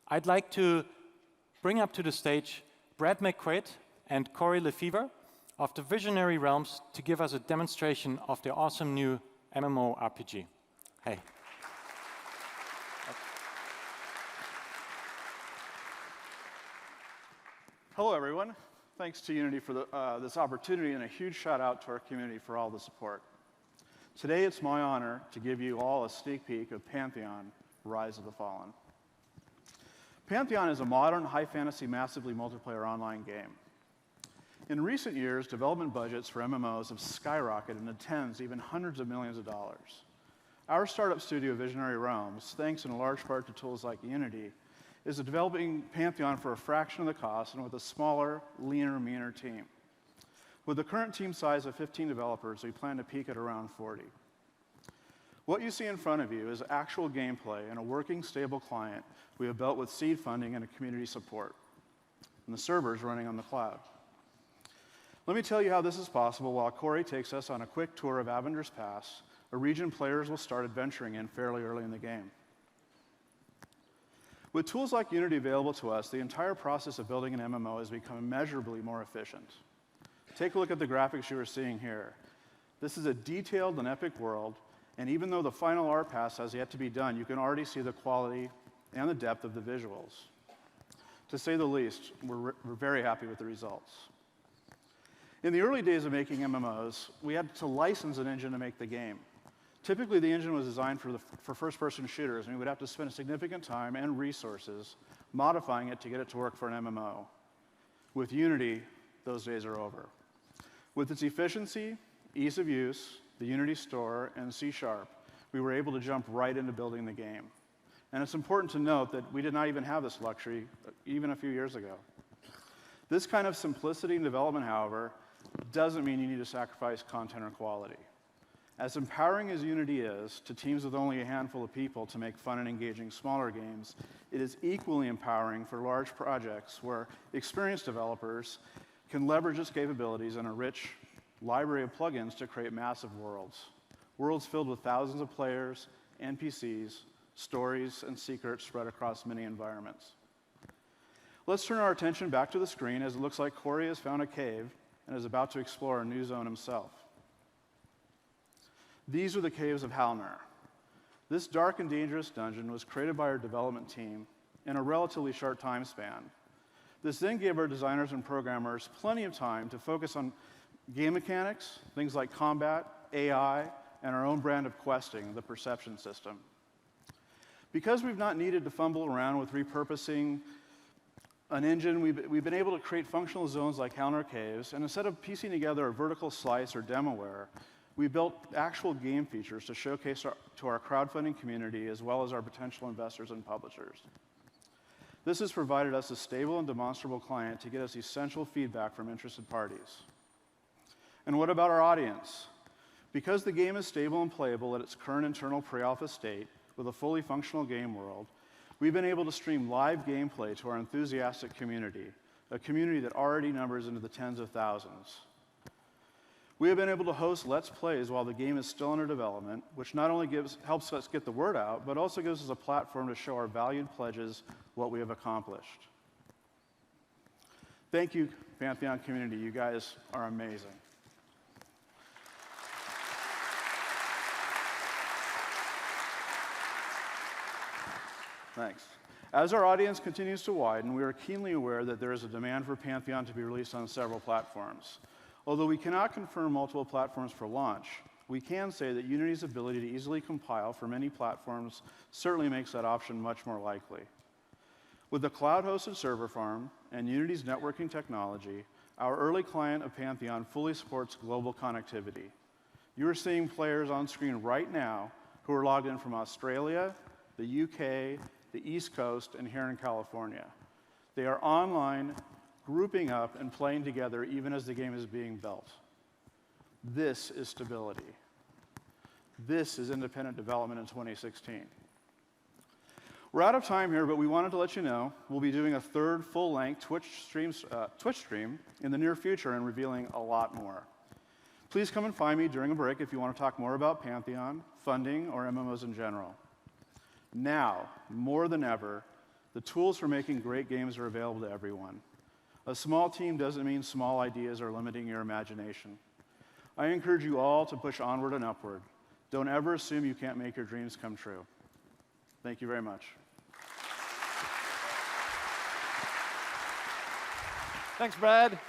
I'd like to bring up to the stage Brad McQuaid and Corey Lefevre of the Visionary Realms to give us a demonstration of their awesome new MMORPG. Hey. Hello, everyone. Thanks to Unity for this opportunity, and a huge shout out to our community for all the support. Today, it's my honor to give you all a sneak peek of Pantheon, Rise of the Fallen. Pantheon is a modern, high fantasy, massively multiplayer online game. In recent years, development budgets for MMOs have skyrocketed into tens, even hundreds of millions of dollars. Our startup studio, Visionary Realms, thanks in large part to tools like Unity, is developing Pantheon for a fraction of the cost and with a smaller, leaner, meaner team. With the current team size of 15 developers, we plan to peak at around 40. What you see in front of you is actual gameplay and a working, stable client we have built with seed funding and community support, and the servers running on the cloud. Let me tell you how this is possible while Corey takes us on a quick tour of Avenger's Pass, a region players will start adventuring in fairly early in the game. With tools like Unity available to us, the entire process of building an MMO has become immeasurably more efficient. Take a look at the graphics you are seeing here. This is a detailed and epic world, and even though the final art pass has yet to be done, you can already see the quality and the depth of the visuals. To say the least, we're very happy with the results. In the early days of making MMOs, we had to license an engine to make the game. Typically, the engine was designed for first-person shooters, and we would have to spend significant time and resources modifying it to get it to work for an MMO. With Unity, those days are over. With its efficiency, ease of use, the Unity store, and C#, we were able to jump right into building the game. And it's important to note that we did not even have this luxury even a few years ago. This kind of simplicity in development, however, doesn't mean you need to sacrifice content or quality. As empowering as Unity is to teams with only a handful of people to make fun and engaging smaller games, it is equally empowering for large projects where experienced developers can leverage its capabilities and a rich library of plugins to create massive worlds. Worlds filled with thousands of players, NPCs, stories, and secrets spread across many environments. Let's turn our attention back to the screen as it looks like Corey has found a cave and is about to explore a new zone himself. These are the caves of Halnar. This dark and dangerous dungeon was created by our development team in a relatively short time span. This then gave our designers and programmers plenty of time to focus on game mechanics, things like combat, AI, and our own brand of questing, the perception system. Because we've not needed to fumble around with repurposing an engine, we've been able to create functional zones like Halnar Caves, and instead of piecing together a vertical slice or demoware, we built actual game features to showcase to our crowdfunding community as well as our potential investors and publishers. This has provided us a stable and demonstrable client to get us essential feedback from interested parties. And what about our audience? Because the game is stable and playable at its current internal pre-alpha state with a fully functional game world, we've been able to stream live gameplay to our enthusiastic community, a community that already numbers into the tens of thousands. We have been able to host Let's Plays while the game is still under development, which not only helps us get the word out, but also gives us a platform to show our valued pledges what we have accomplished. Thank you, Pantheon community. You guys are amazing. Thanks. As our audience continues to widen, we are keenly aware that there is a demand for Pantheon to be released on several platforms. Although we cannot confirm multiple platforms for launch, we can say that Unity's ability to easily compile for many platforms certainly makes that option much more likely. With the cloud-hosted server farm and Unity's networking technology, our early client of Pantheon fully supports global connectivity. You are seeing players on screen right now who are logged in from Australia, the UK, the East Coast, and here in California. They are online, grouping up and playing together even as the game is being built. This is stability. This is independent development in 2016. We're out of time here, but we wanted to let you know we'll be doing a third full-length Twitch stream in the near future and revealing a lot more. Please come and find me during a break if you want to talk more about Pantheon, funding, or MMOs in general. Now, more than ever, The tools for making great games are available to everyone. A small team doesn't mean small ideas are limiting your imagination. I encourage you all to push onward and upward. Don't ever assume you can't make your dreams come true. Thank you very much. Thanks, Brad.